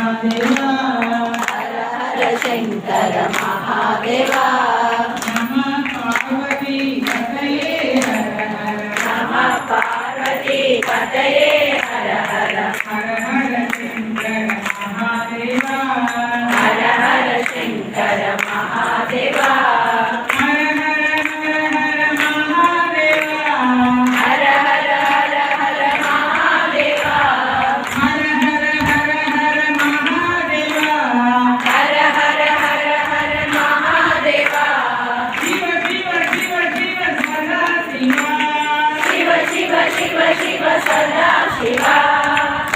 महादेवा हर हर शंकर महादेवा नमः पार्वती पतये हर हर नमः पार्वती पतये हर हर हर हर शंकर महादेवा हर हर शंकर महादेवा हर हर महादेवा हर हर हर हर महादेवा हर हर महादेवा हर हर हर हर महादेवा शिव शिव शिव शिव सदा शिवा शिव शिव शिव शिव सदा शिवा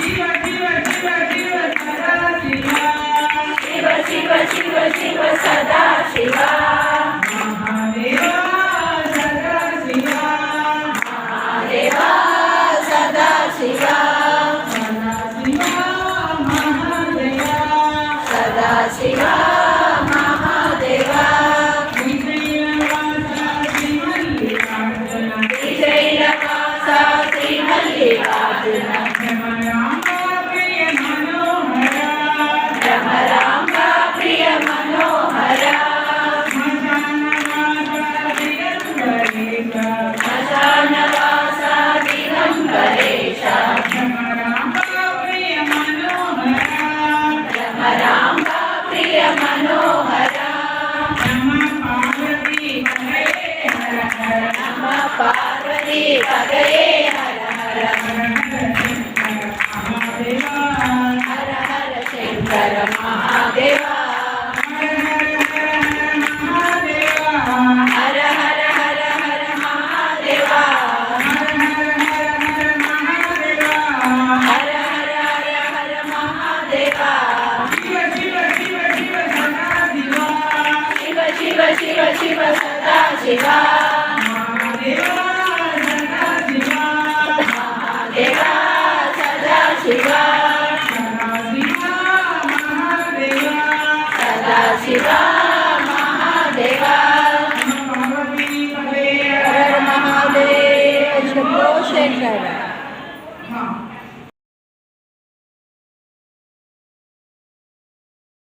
शिव शिव शिव शिव सदा शिवा शिव शिव शिव शिव सदा शिवा महादेवा सदा शिवा महादेवा सदा शिवा सदा शिवा महादेवा सदा शिवा महादेवा विजयवासा श्रीमल्लिकार्जुन श्रीशैलवासा श्रीमल्लिकार्जुन भ्रमराम्बा प्रिय मनोहर श्मशानवासा दिगम्बरेश भ्रमराम्बा प्रिय मनोहर भ्रमराम्बा प्रिय मनोहर नमः पार्वती पतये हर हर हर हर शंकर महादेवा हर हर हर हर महादेवा हर हर हर हर महादेवा शिव शिव शिव शिव सदा शिवा